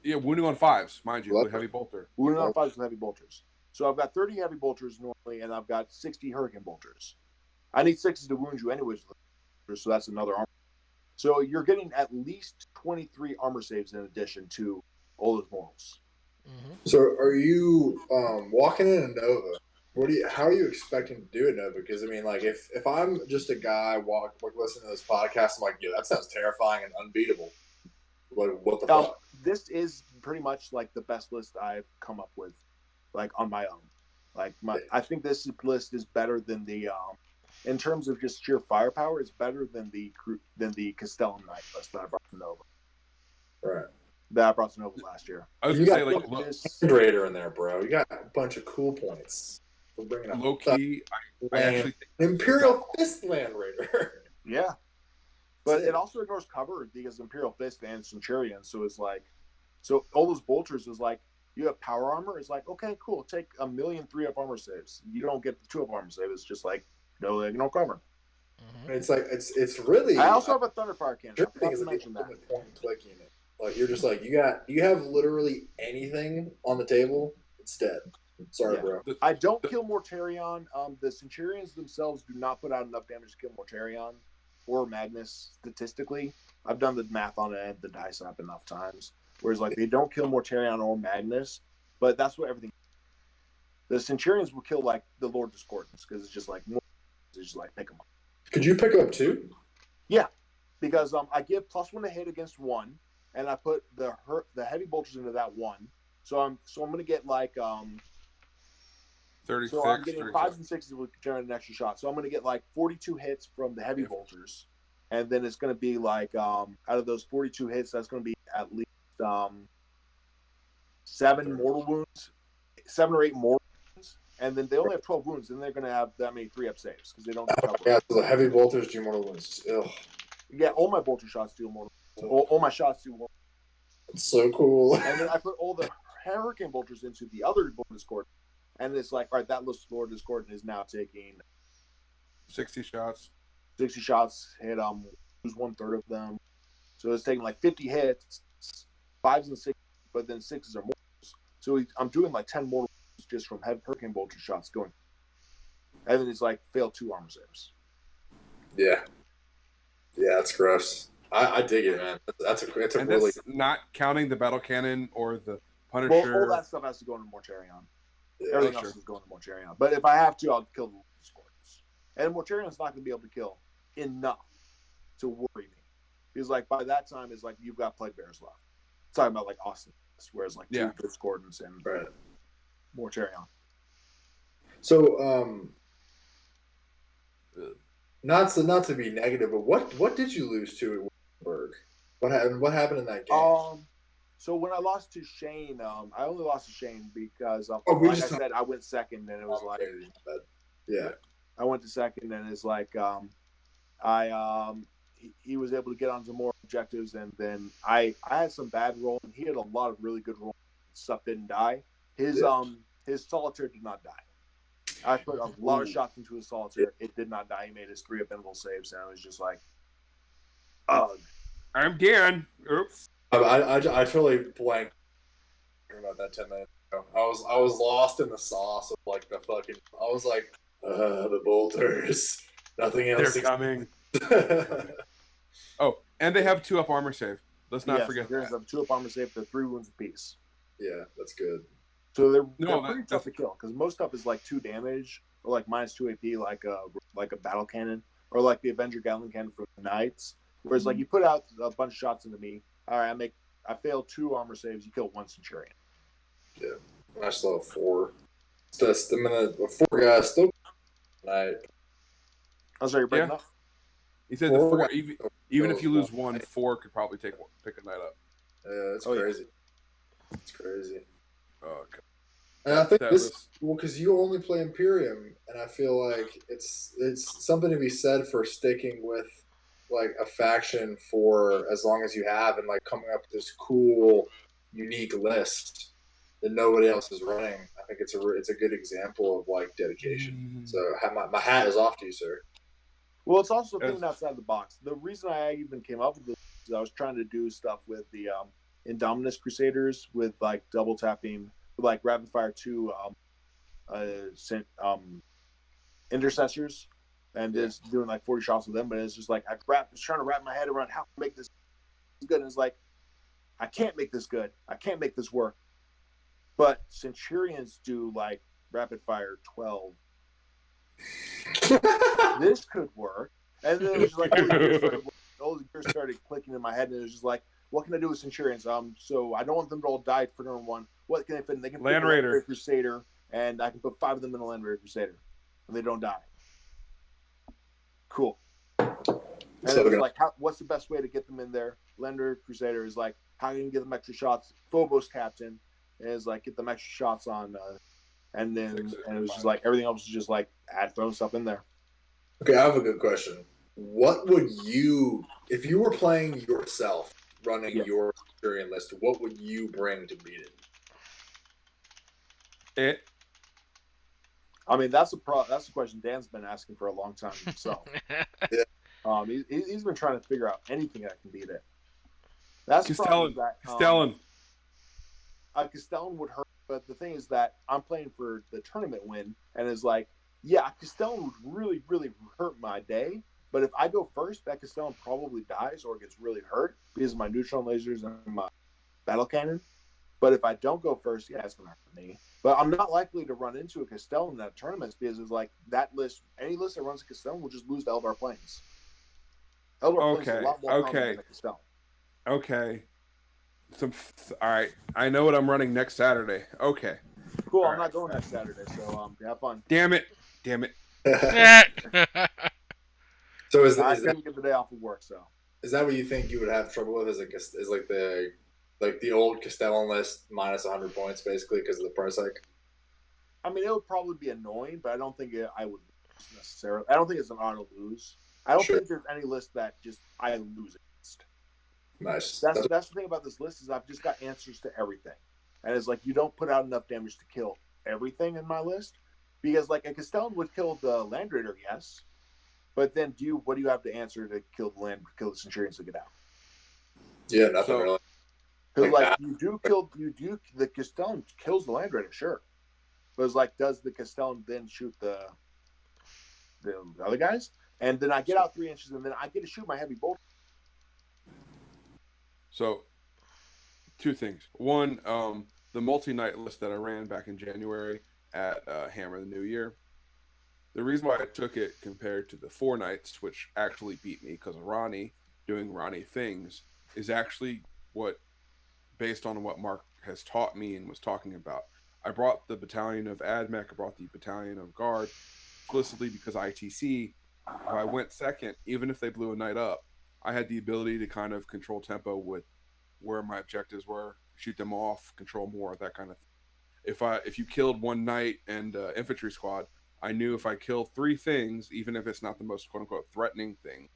Yeah, wounding on 5s, mind you, with heavy bolter. Wounding on 5s with heavy bolters. So I've got 30 heavy bolters normally, and I've got 60 hurricane bolters. I need 6s to wound you anyways, so that's another armor. So you're getting at least 23 armor saves in addition to all those mortals. So are you walking in a Nova? How are you expecting to do it, Nova? Because I mean, like if I'm just a guy listening to this podcast, I'm like, yeah, that sounds terrifying and unbeatable. Like what the fuck? This is pretty much like the best list I've come up with, like on my own. Like I think this list is better than the in terms of just sheer firepower. It's better than the Castellan Knight list that I brought to Nova. Right. That I brought to Nova last year. I was You gonna say got like this. Raider in there, bro. You got a bunch of cool points for bringing up low key. I actually think Imperial Fist Land Raider. Yeah, but Sick. it also ignores cover because Imperial Fist and Centurion. So it's like, so all those bolters is like, you have power armor. It's like, okay, cool. Take 1,000,000 3-up armor saves. You don't get the 2-up armor save. It's just like no cover. It's like it's really. I also have a Thunderfire cannon. Sure I thing forgot is to like mention the that. ultimate point and click unit. Like you're just like you have literally anything on the table, it's dead. Sorry, Yeah. bro. I don't kill Mortarion. The Centurions themselves do not put out enough damage to kill Mortarion or Magnus statistically. I've done the math on it and the dice up enough times. Whereas like they don't kill Mortarion or Magnus, but that's what everything. The Centurions will kill like the Lord Discordants because it's just like it's just like pick them up. Could you pick up two? Yeah, because I give +1 to hit against one, and I put the heavy bolters into that one. So I'm gonna get like 36. So I'm getting 37. 5s and 6s with generate an extra shot. So I'm going to get like 42 hits from the heavy bolters, and then it's going to be like out of those 42 hits, that's going to be at least 7 mortal wounds, 7 or 8 mortal wounds, and then they only have 12 wounds, and they're going to have that many 3-up saves because they don't do cover. Yeah, so the heavy bolters do mortal wounds. Ugh. Yeah, all my bolter shots do mortal. All my shots do mortal. It's so cool. And then I put all the hurricane bolters into the other Lord Discord, and it's like, all right, that Lord Discordant is now taking 60 shots. 60 shots, hit lose 1/3 of them. So it's taking like 50 hits, 5s and 6s, but then 6s are mortals. So I'm doing like 10 mortals just from hurricane bolter shots going. And then it's like failed 2 armor saves. Yeah, that's gross. I dig it, man. That's a And really that's not counting the battle cannon or the Well, Punisher. all that stuff has to go into Mortarion. yeah, Everything sure. else is going to Mortarion. But if I have to, I'll kill the Discordants. And Mortarion's not going to be able to kill enough to worry me. Because like by that time, it's like you've got Plague Bears left. It's talking about like Austin, whereas like 2 Discordants and right. Mortarion. So not to be negative, but what did you lose to at Wittenberg? What happened in that game? So when I lost to Shane, I only lost to Shane because I said, I went second, and it was I went to second, and it's like he was able to get onto more objectives, and then I had some bad rolls, and he had a lot of really good rolls. Stuff didn't die. His solitaire did not die. I put a lot of shots into his solitaire. It did not die. He made his 3-up invul saves, and I was just like, ugh. I'm dead. Oops. I totally blanked about that 10 minutes ago. I was lost in the sauce of like the fucking. I was like, the bolters. Nothing else. They're coming. Oh, and they have 2-up armor save. Let's not forget that. There's a 2-up armor save for 3 wounds apiece. Yeah, that's good. So they're pretty tough to kill because most stuff is like 2 damage or like -2 AP, like a battle cannon or like the Avenger Gatling cannon for the Knights. Whereas like you put out a bunch of shots into me, all right, I fail 2 armor saves, you kill 1 Centurion. Yeah, I still have 4. The 4 guys still. Night. I'm sorry, you're breaking up. He said the 4, even if you lose 1, 4 could probably pick a night up. Yeah, it's crazy. Yeah. It's crazy. Oh, okay. And I think because you only play Imperium, and I feel like it's something to be said for sticking with like a faction for as long as you have, and like coming up with this cool, unique list that nobody else is running. I think it's a good example of like dedication. So my hat is off to you, sir. Well, it's also thinking outside the box. The reason I even came up with this is I was trying to do stuff with the Indominus Crusaders with like double tapping, like rapid fire 2 intercessors, and just doing like 40 shots with them. But it's just like I was trying to wrap my head around how to make this good. And it's like I can't make this good. I can't make this work. But Centurions do like rapid fire 12. This could work. And then it was just like all the gears started clicking in my head, and it was just like, what can I do with Centurions? So I don't want them to all die for turn 1. What can they fit in? They can fit Land a Raider. Crusader, and I can put 5 of them in a Land Raider Crusader, and they don't die. Cool. And So it was good. like, what's the best way to get them in there? Land Raider Crusader is like, how can you get them extra shots? Phobos Captain is like, get them extra shots on, and it was just like, everything else was just like, throwing stuff in there. Okay, I have a good question. What would you, if you were playing yourself, running your Centurion list, what would you bring to beat it? I mean, that's the question Dan's been asking for a long time himself. He's been trying to figure out anything that can beat it. That's the problem is that Castellan would hurt, but the thing is that I'm playing for the tournament win, and is like, yeah, Castellan would really, really hurt my day. But if I go first, that Castellan probably dies or gets really hurt because of my neutron lasers and my battle cannon. But if I don't go first, yeah, it's going to hurt me. But I'm not likely to run into a Castellan in that tournament because it's like that list, any list that runs a Castellan will just lose to Eldar Plains. Eldar Plains is a lot more common than a Castellan. Okay. All right. I know what I'm running next Saturday. Okay. Cool. All I'm not going next Saturday, so have fun. Damn it. So I couldn't get the day off of work, so. Is that what you think you would have trouble with? Is like the old Castellan list minus 100 points basically because of the price hike? I mean, it would probably be annoying, but I don't think I would necessarily. I don't think it's an auto lose. I don't think there's any list that just I lose against. Nice. That's the thing about this list is I've just got answers to everything, and it's like you don't put out enough damage to kill everything in my list because like a Castellan would kill the Land Raider, yes, but then what do you have to answer to kill the Centurions to get out? Yeah, nothing really. Because like the Castellan kills the Land Raider, sure, but it's like does the Castellan then shoot the other guys? And then I get out 3 inches, and then I get to shoot my heavy bolt. So, 2 things. One, the multi-night list that I ran back in January at Hammer the New Year. The reason why I took it compared to the 4 nights, which actually beat me because of Ronnie doing Ronnie things, is actually based on what Mark has taught me and was talking about. I brought the battalion of AdMech, I brought the battalion of Guard explicitly because ITC, if I went second, even if they blew a night up, I had the ability to kind of control tempo with where my objectives were, shoot them off, control more, that kind of thing. If you killed one knight and infantry squad, I knew if I kill 3 things, even if it's not the most quote-unquote threatening thing,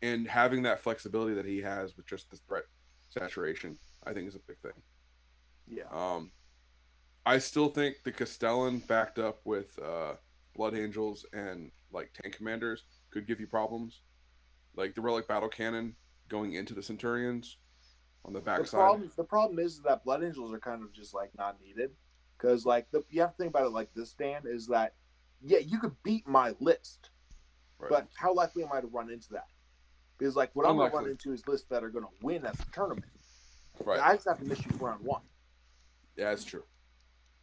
and having that flexibility that he has with just the threat saturation, I think is a big thing. Yeah. I still think the Castellan backed up with Blood Angels and like tank commanders could give you problems. Like the Relic Battle Cannon going into the Centurions on the backside. The problem is that Blood Angels are kind of just like not needed. Because like you have to think about it like this, Dan, is that yeah, you could beat my list. Right. But how likely am I to run into that? Because like what I'm gonna run into is lists that are gonna win at the tournament. Right. And I just have to miss you for round 1. Yeah, that's true.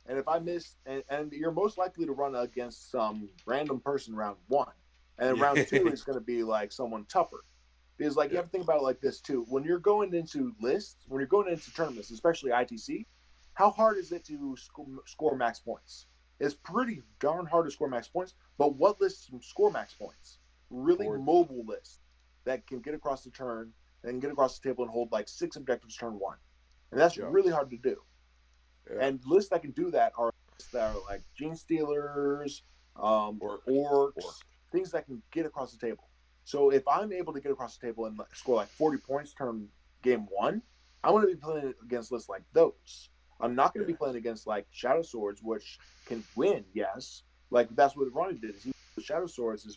And if I miss and you're most likely to run against some random person round 1. And then round 2 is gonna be like someone tougher. Because like you have to think about it like this too. When you're going into lists, when you're going into tournaments, especially ITC, how hard is it to score max points? It's pretty darn hard to score max points, but what lists score max points? Really mobile lists that can get across the turn and get across the table and hold like 6 objectives turn 1. And that's really hard to do. Yeah. And lists that can do that are lists that are like Gene Stealers, orcs, things that can get across the table. So if I'm able to get across the table and score like 40 points turn game 1, I'm going to be playing against lists like those. I'm not going to be playing against like Shadow Swords, which can win, yes. Like that's what Ronnie did. He with Shadow Swords his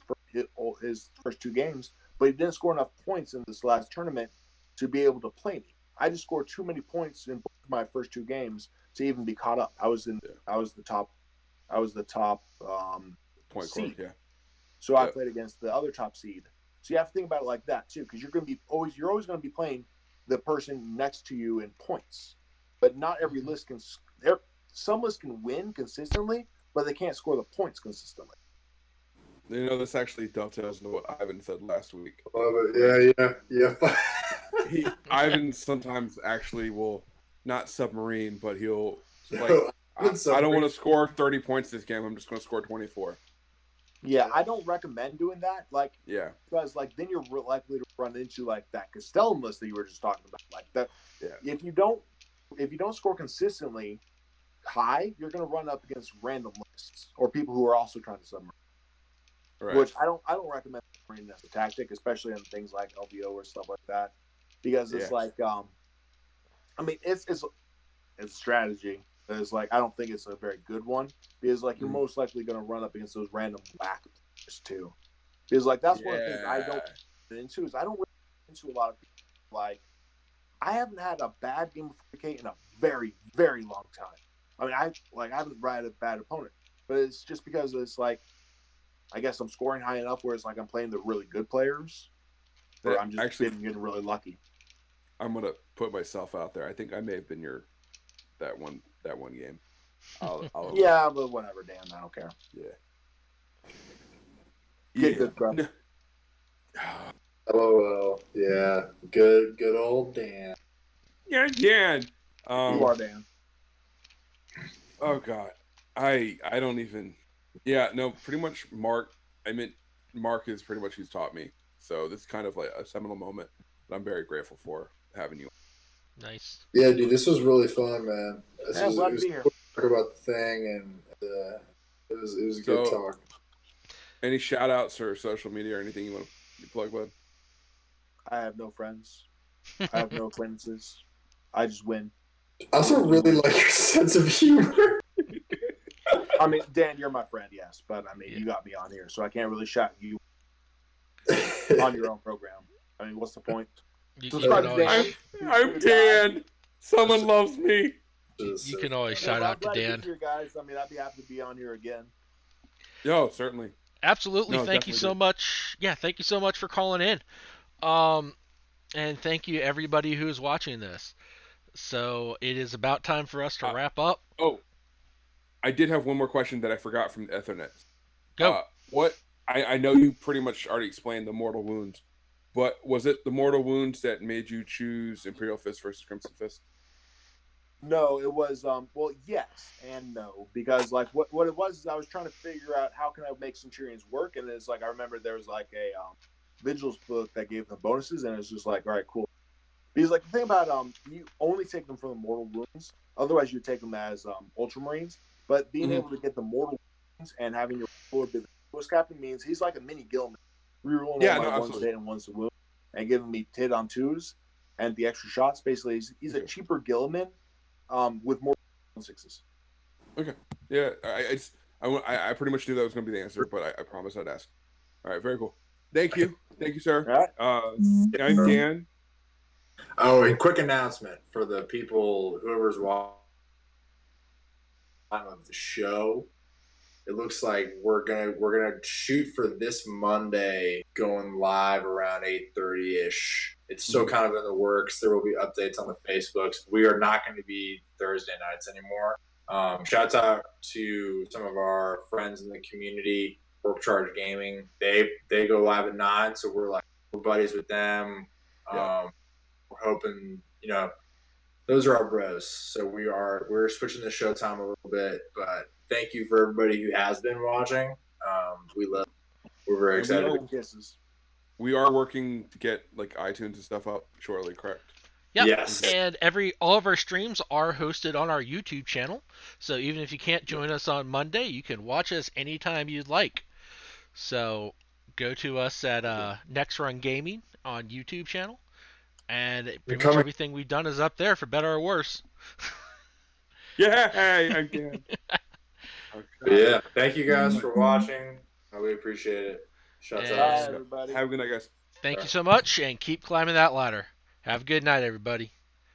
first 2 games, but he didn't score enough points in this last tournament to be able to play me. I just scored too many points in my first 2 games to even be caught up. I was the top point seed. Yeah. So I played against the other top seed. So you have to think about it like that too, because you're always going to be playing the person next to you in points. But not every list can. Some lists can win consistently, but they can't score the points consistently. You know, this actually dovetails into what Ivan said last week. Love it. Yeah. Ivan sometimes actually will not submarine, but he'll like. No, I don't want to score 30 points this game. I'm just going to score 24. Yeah, I don't recommend doing that. Like, Yeah. because like then you're likely to run into like that Castellum list that you were just talking about. Like that, Yeah. if you don't score consistently high, you're going to run up against random lists or people who are also trying to submarine. Right. Which I don't recommend submarine as a tactic, especially in things like LVO or stuff like that, because it's like I mean it's a strategy. But it's like I don't think it's a very good one because like you're most likely going to run up against those random whack players too. Because like that's one of the things I don't get into is I don't really get into a lot of people. Like I haven't had a bad game of 40K in a very very long time. I mean I haven't had a bad opponent, but it's just because it's like I guess I'm scoring high enough where it's like I'm playing the really good players, or I'm just getting really lucky. I'm gonna put myself out there. I think I may have been that one game. Yeah, but whatever, Dan. I don't care. Yeah. Get good crap. LOL. Yeah. Good old Dan. Yeah, Dan. You are Dan. Oh God. I don't even. Yeah. No. Pretty much Mark. I meant Mark is pretty much who's taught me. So this is kind of like a seminal moment that I'm very grateful for having you. Nice. Yeah, dude, this was really fun, man. Yeah, glad to be here. Cool to talk about the thing, and it was a good talk. Any shout outs or social media or anything you want to plug with? I have no friends. I have no acquaintances. I just win. I also really like your sense of humor. I mean, Dan, you're my friend, yes, but I mean, you got me on here, so I can't really shout you on your own program. I mean, what's the point? I'm Dan. Someone loves me. You can always shout out to Dan. Here, guys. I mean, I'd be happy to be on here again. Yo, certainly. Absolutely. Thank you so much. Yeah, thank you so much for calling in. And thank you everybody who's watching this. So it is about time for us to wrap up. Oh, I did have one more question that I forgot from the Ethernet. Go. I know you pretty much already explained the mortal wounds, but was it the mortal wounds that made you choose Imperial Fist versus Crimson Fist? No, it was well, yes and no, because like what it was is I was trying to figure out how can I make Centurions work, and it's like I remember there was like a Vigils book that gave them bonuses, and it's just like, all right, cool. Because like the thing about you only take them from the mortal wounds, otherwise you take them as Ultramarines. But being able to get the mortal wounds and having your force captain means he's like a mini Gilman. Rerolling one's hit and one's the wound, and giving me hit on twos and the extra shots. Basically, he's a cheaper Gilman with more sixes. Okay. Yeah, I pretty much knew that was going to be the answer, but I promised I'd ask. All right, very cool. Thank you, sir. All right. I'm Dan. Oh, and quick announcement for the people, whoever's watching of the show. It looks like we're gonna shoot for this Monday, going live around 8:30ish. It's still kind of in the works. There will be updates on the Facebooks. We are not going to be Thursday nights anymore. Shouts out to some of our friends in the community, Warp Charge Gaming. They go live at 9, so we're buddies with them. We're hoping, those are our bros. So we're switching the show time a little bit, but thank you for everybody who has been watching. We love it. We're very excited. We are working to get iTunes and stuff up shortly, correct? Yep. Yes. And all of our streams are hosted on our YouTube channel. So even if you can't join us on Monday, you can watch us anytime you'd like. So go to us at NextRungGaming on YouTube channel. And pretty much everything we've done is up there, for better or worse. Yeah, I'm good. Yeah, thank you guys for watching. We appreciate it. Shouts out, everybody. Have a good night, guys. Thank you so much, and keep climbing that ladder. Have a good night, everybody.